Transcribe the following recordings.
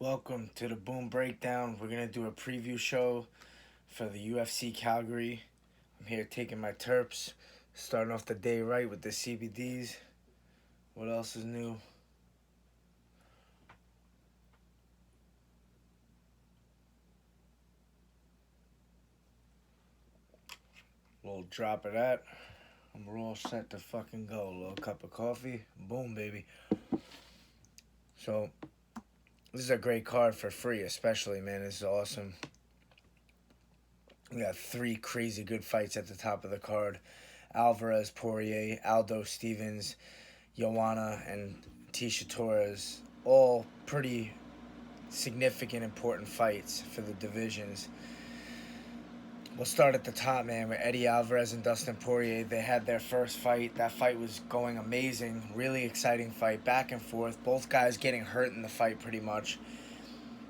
Welcome to the Boom Breakdown. We're going to do a preview show for the UFC Calgary. I'm here taking my terps, starting off the day right with the CBDs. What else is new? Little drop of that. And we're all set to fucking go. A little cup of coffee. Boom, baby. So, this is a great card for free, especially, man. This is awesome. We got three crazy good fights at the top of the card. Alvarez, Porier, Aldo Stevens, Joanna, and Tisha Torres. All pretty significant, important fights for the divisions. We'll start at the top, man, with Eddie Alvarez and Dustin Poirier. They had their first fight. That fight was going amazing. Really exciting fight, back and forth. Both guys getting hurt in the fight pretty much.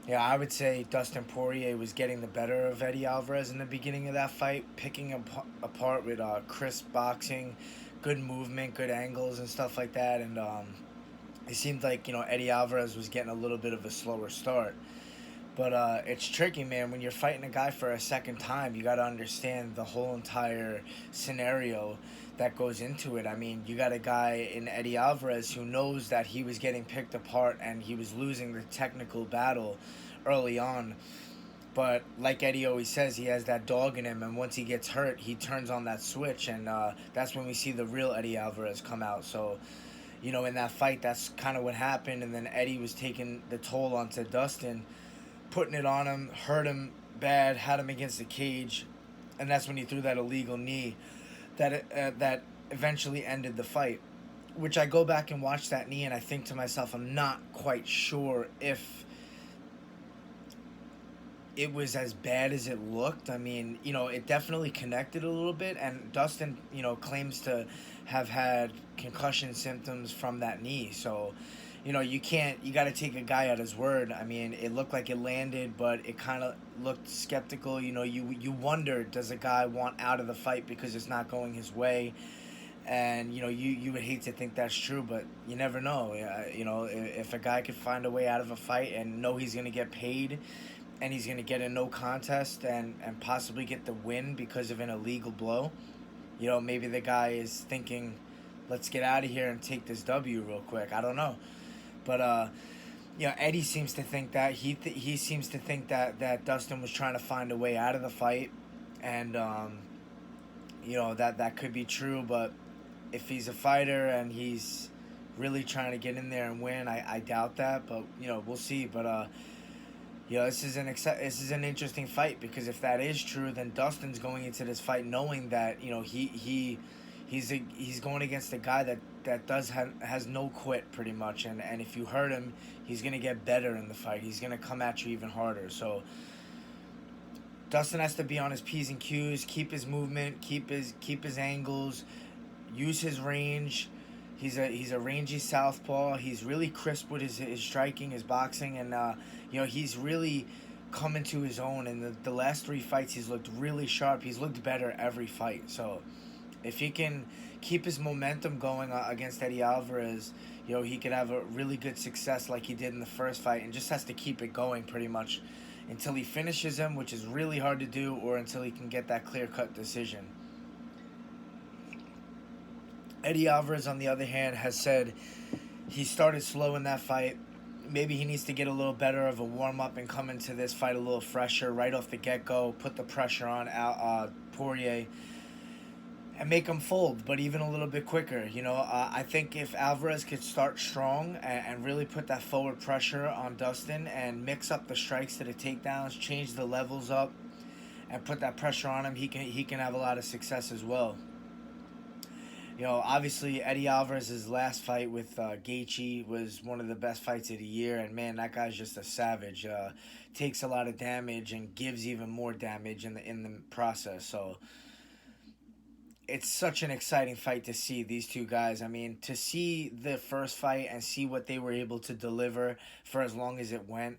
Yeah, I would say Dustin Poirier was getting the better of Eddie Alvarez in the beginning of that fight, picking him apart with crisp boxing, good movement, good angles and stuff like that. And it seemed like, Eddie Alvarez was getting a little bit of a slower start. But it's tricky, man. When you're fighting a guy for a second time, you got to understand the whole entire scenario that goes into it. I mean, you got a guy in Eddie Alvarez who knows that he was getting picked apart and he was losing the technical battle early on. But like Eddie always says, he has that dog in him, and once he gets hurt, he turns on that switch, and that's when we see the real Eddie Alvarez come out. So, in that fight, that's kind of what happened, and then Eddie was taking the toll onto Dustin, putting it on him, hurt him bad, had him against the cage, and that's when he threw that illegal knee that eventually ended the fight. Which I go back and watch that knee, and I think to myself, I'm not quite sure if it was as bad as it looked. I mean, it definitely connected a little bit, and Dustin, claims to have had concussion symptoms from that knee. So, you got to take a guy at his word. I mean, it looked like it landed, but it kind of looked skeptical. You wonder, does a guy want out of the fight because it's not going his way? And, you would hate to think that's true, but you never know. If a guy could find a way out of a fight and know he's going to get paid and he's going to get a no contest and possibly get the win because of an illegal blow, maybe the guy is thinking, let's get out of here and take this W real quick. I don't know. But, Eddie seems to think that. He seems to think that Dustin was trying to find a way out of the fight. And, that could be true. But if he's a fighter and he's really trying to get in there and win, I doubt that. But, we'll see. But, this is an interesting fight, because if that is true, then Dustin's going into this fight knowing that he's going against a guy that has no quit pretty much, and if you hurt him, he's gonna get better in the fight. He's gonna come at you even harder. So Dustin has to be on his P's and Q's, keep his movement, keep his angles, use his range. He's a rangy southpaw. He's really crisp with his striking, his boxing, and he's really come into his own. In the last three fights, he's looked really sharp. He's looked better every fight. So if he can keep his momentum going against Eddie Alvarez, he could have a really good success like he did in the first fight, and just has to keep it going pretty much until he finishes him, which is really hard to do, or until he can get that clear-cut decision. Eddie Alvarez, on the other hand, has said he started slow in that fight. Maybe he needs to get a little better of a warm-up and come into this fight a little fresher right off the get-go, put the pressure on Poirier, and make him fold, but even a little bit quicker. I think if Alvarez could start strong and really put that forward pressure on Dustin and mix up the strikes to the takedowns, change the levels up, and put that pressure on him, he can have a lot of success as well. Obviously Eddie Alvarez's last fight with Gaethje was one of the best fights of the year, and man, that guy's just a savage. Takes a lot of damage and gives even more damage in the process. So it's such an exciting fight to see these two guys. I mean, to see the first fight and see what they were able to deliver for as long as it went,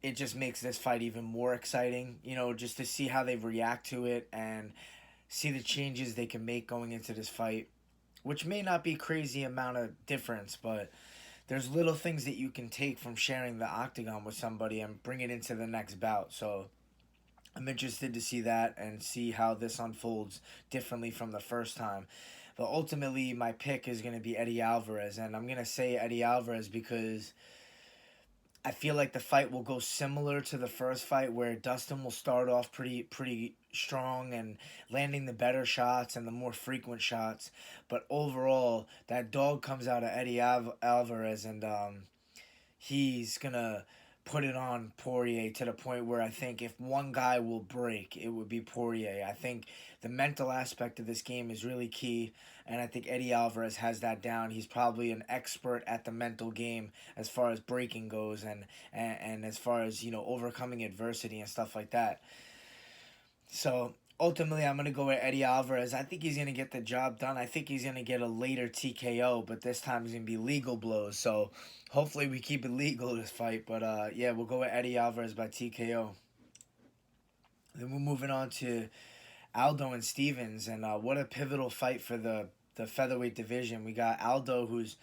it just makes this fight even more exciting. Just to see how they react to it and see the changes they can make going into this fight, which may not be crazy amount of difference, but there's little things that you can take from sharing the octagon with somebody and bring it into the next bout. So I'm interested to see that and see how this unfolds differently from the first time. But ultimately, my pick is going to be Eddie Alvarez, and I'm going to say Eddie Alvarez because I feel like the fight will go similar to the first fight, where Dustin will start off pretty strong and landing the better shots and the more frequent shots. But overall, that dog comes out of Eddie Alvarez, and he's gonna put it on Poirier to the point where I think if one guy will break, it would be Poirier. I think the mental aspect of this game is really key, and I think Eddie Alvarez has that down. He's probably an expert at the mental game as far as breaking goes, and as far as, overcoming adversity and stuff like that. So ultimately, I'm going to go with Eddie Alvarez. I think he's going to get the job done. I think he's going to get a later TKO, but this time it's going to be legal blows. So hopefully we keep it legal this fight. But yeah, we'll go with Eddie Alvarez by TKO. Then we're moving on to Aldo and Stevens. And what a pivotal fight for the featherweight division. We got Aldo, who's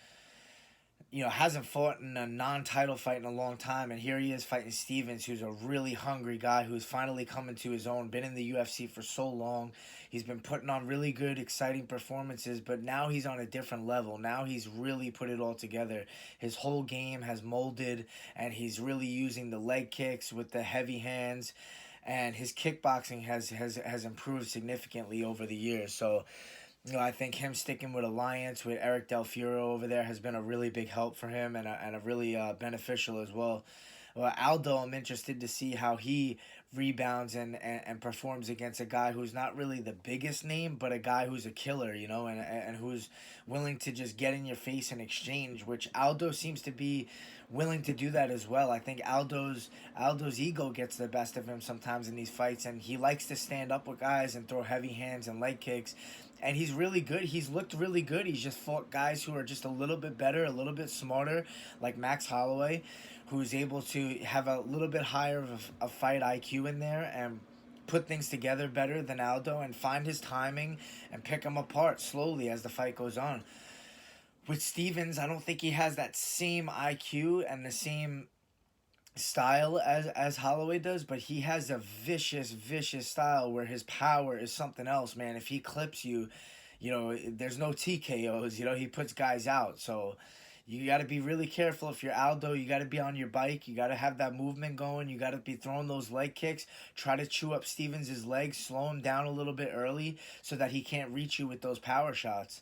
hasn't fought in a non-title fight in a long time, and here he is fighting Stevens, who's a really hungry guy who's finally coming to his own, been in the UFC for so long. He's been putting on really good, exciting performances, but now he's on a different level. Now he's really put it all together. His whole game has molded, and he's really using the leg kicks with the heavy hands, and his kickboxing has improved significantly over the years. So I think him sticking with Alliance with Eric Del Furo over there has been a really big help for him, and a really beneficial as well. Well, Aldo, I'm interested to see how he rebounds and performs against a guy who's not really the biggest name, but a guy who's a killer, and who's willing to just get in your face and exchange, which Aldo seems to be willing to do that as well. I think Aldo's ego gets the best of him sometimes in these fights, and he likes to stand up with guys and throw heavy hands and leg kicks. And he's really good. He's looked really good. He's just fought guys who are just a little bit better, a little bit smarter, like Max Holloway, who's able to have a little bit higher of a fight IQ in there and put things together better than Aldo and find his timing and pick him apart slowly as the fight goes on. With Stevens, I don't think he has that same IQ and the same style as Holloway does, but he has a vicious style where his power is something else, man. If he clips you, there's no TKOs. He puts guys out. So you got to be really careful. If you're Aldo, you got to be on your bike. You got to have that movement going. You got to be throwing those leg kicks. Try to chew up Stevens' legs, slow him down a little bit early so that he can't reach you with those power shots.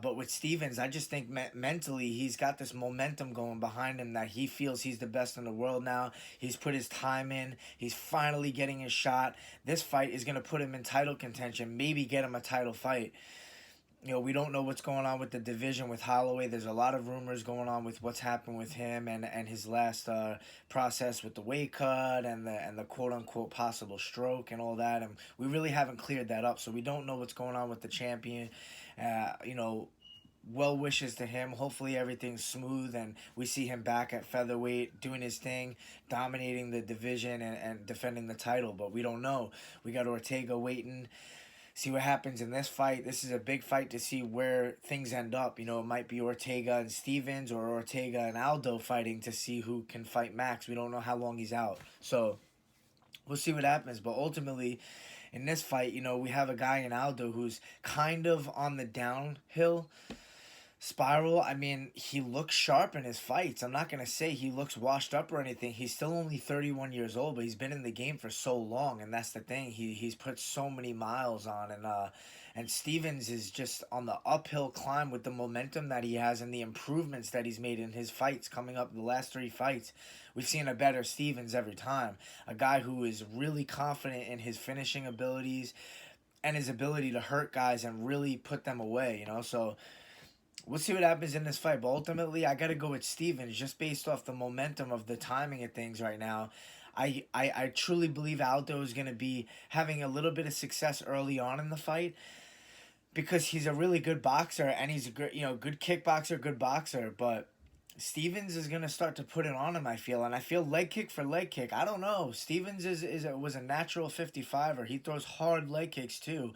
But with Stevens, I just think mentally he's got this momentum going behind him that he feels he's the best in the world now. He's put his time in. He's finally getting his shot. This fight is going to put him in title contention, maybe get him a title fight. We don't know what's going on with the division with Holloway. There's a lot of rumors going on with what's happened with him and his last process with the weight cut and the quote-unquote possible stroke and all that. And we really haven't cleared that up, so we don't know what's going on with the champion. Well wishes to him. Hopefully everything's smooth and we see him back at featherweight doing his thing, dominating the division and defending the title. But we don't know. We got Ortega waiting. See what happens in this fight. This is a big fight to see where things end up. It might be Ortega and Stevens or Ortega and Aldo fighting to see who can fight Max. We don't know how long he's out. So we'll see what happens. But ultimately, in this fight, we have a guy in Aldo who's kind of on the downhill spiral. I mean, he looks sharp in his fights. I'm not going to say he looks washed up or anything. He's still only 31 years old, but he's been in the game for so long, and that's the thing. He's put so many miles on, and Stevens is just on the uphill climb with the momentum that he has and the improvements that he's made in his fights coming up the last 3 fights. We've seen a better Stevens every time. A guy who is really confident in his finishing abilities and his ability to hurt guys and really put them away, So we'll see what happens in this fight. But ultimately, I got to go with Stevens just based off the momentum of the timing of things right now. I truly believe Aldo is going to be having a little bit of success early on in the fight because he's a really good boxer and he's a good, good kickboxer, good boxer. But Stevens is going to start to put it on him, I feel. And I feel leg kick for leg kick. I don't know. Stevens was a natural 55er. He throws hard leg kicks too.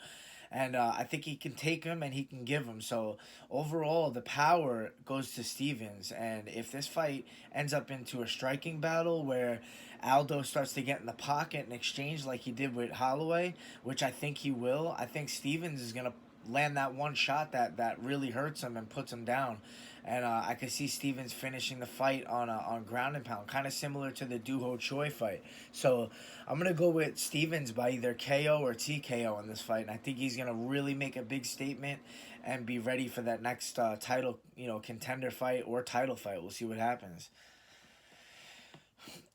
And I think he can take him and he can give him. So overall, the power goes to Stevens. And if this fight ends up into a striking battle where Aldo starts to get in the pocket and exchange like he did with Holloway, which I think he will, I think Stevens is going to land that one shot that really hurts him and puts him down. And I could see Stevens finishing the fight on ground and pound, kind of similar to the Doo Choi fight. So I'm gonna go with Stevens by either KO or TKO in this fight, and I think he's gonna really make a big statement and be ready for that next title, contender fight or title fight. We'll see what happens.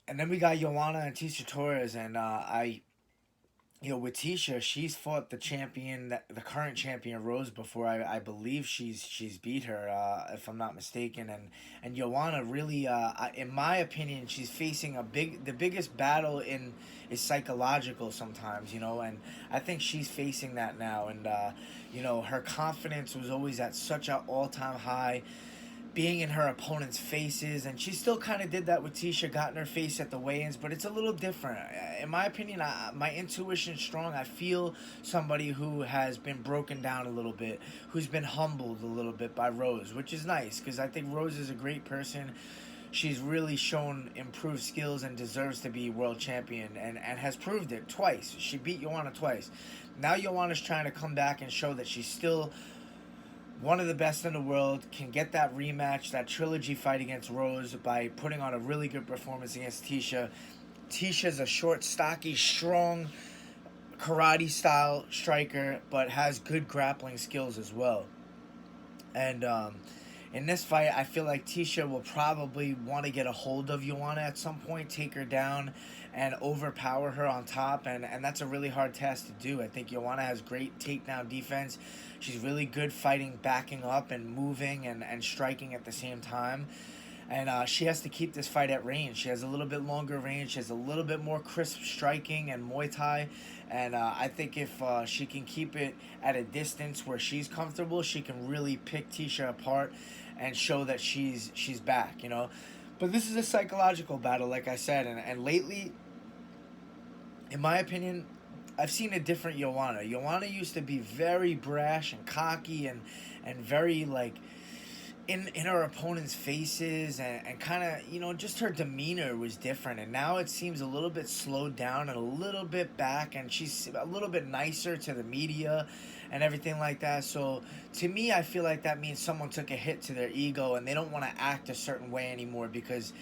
And then we got Joanna and Tisha Torres, and with Tisha, she's fought the champion, the current champion Rose before. I believe she's beat her, if I'm not mistaken. And Joanna really, in my opinion, she's facing the biggest battle is psychological sometimes, and I think she's facing that now. And her confidence was always at such an all-time high, being in her opponent's faces, and she still kind of did that with Tisha, got in her face at the weigh-ins, but it's a little different. In my opinion, my intuition's strong. I feel somebody who has been broken down a little bit, who's been humbled a little bit by Rose, which is nice, because I think Rose is a great person. She's really shown improved skills and deserves to be world champion, and has proved it twice. She beat Joanna twice. Now Joanna's trying to come back and show that she's still one of the best in the world, can get that rematch, that trilogy fight against Rose by putting on a really good performance against Tisha. Tisha's a short, stocky, strong, karate-style striker, but has good grappling skills as well. And in this fight, I feel like Tisha will probably want to get a hold of Joanna at some point, take her down, and overpower her on top, and that's a really hard task to do. I think Joanna has great takedown defense. She's really good fighting, backing up and moving and striking at the same time. And she has to keep this fight at range. She has a little bit longer range. She has a little bit more crisp striking and Muay Thai. And I think if she can keep it at a distance where she's comfortable, she can really pick Tisha apart and show that she's back, But this is a psychological battle, like I said. And lately, in my opinion, I've seen a different Joanna. Joanna used to be very brash and cocky and very, in her opponent's faces, and kind of, just her demeanor was different. And now it seems a little bit slowed down and a little bit back, and she's a little bit nicer to the media and everything like that. So to me, I feel like that means someone took a hit to their ego and they don't want to act a certain way anymore, because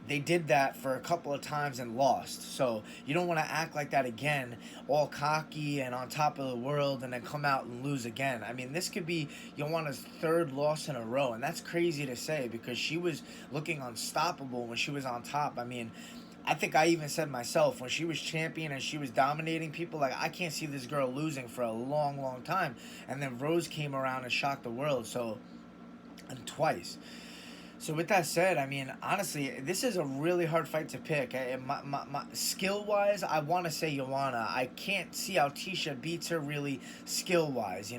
they did that for a couple of times and lost. So you don't want to act like that again, all cocky and on top of the world, and then come out and lose again. I mean, this could be Joanna's third loss in a row, and that's crazy to say, because she was looking unstoppable when she was on top. I mean, I think I even said myself, when she was champion and she was dominating people, I can't see this girl losing for a long, long time. And then Rose came around and shocked the world, and twice. So with that said, I mean, honestly, this is a really hard fight to pick. My skill-wise, I want to say Joanna. I can't see how Tisha beats her really skill-wise,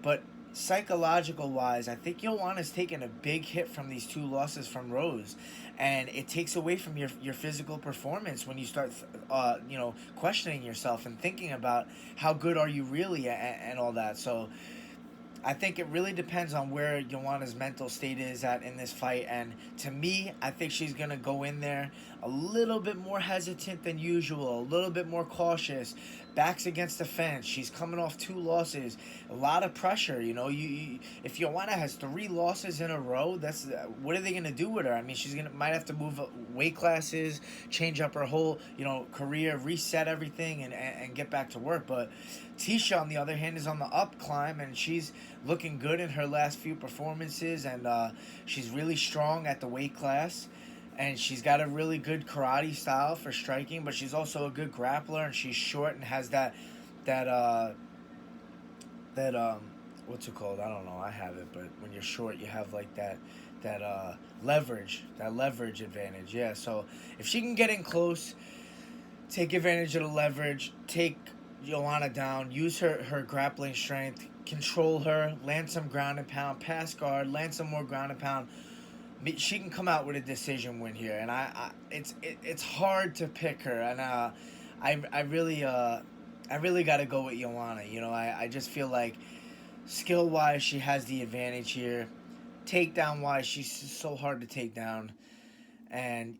But psychological-wise, I think Joanna's taken a big hit from these two losses from Rose. And it takes away from your physical performance when you start, questioning yourself and thinking about how good are you really and all that. So I think it really depends on where Joanna's mental state is at in this fight. And to me, I think she's going to go in there a little bit more hesitant than usual, a little bit more cautious, backs against the fence. She's coming off 2 losses, a lot of pressure. If Joanna has 3 losses in a row, that's what are they going to do with her? I mean, she's might have to move weight classes, change up her whole career, reset everything, and get back to work. But Tisha, on the other hand, is on the up climb, and she's looking good in her last few performances, and she's really strong at the weight class, and she's got a really good karate style for striking, but she's also a good grappler, and she's short and has that what's it called? I don't know. I have it, but when you're short, you have that leverage advantage. Yeah. So if she can get in close, take advantage of the leverage, take Joanna down, use her grappling strength, control her, land some ground and pound, pass guard, land some more ground and pound, she can come out with a decision win here. And it's hard to pick her, and I really I really got to go with Joanna. I just feel like skill-wise, she has the advantage here. Takedown-wise, she's so hard to take down. And,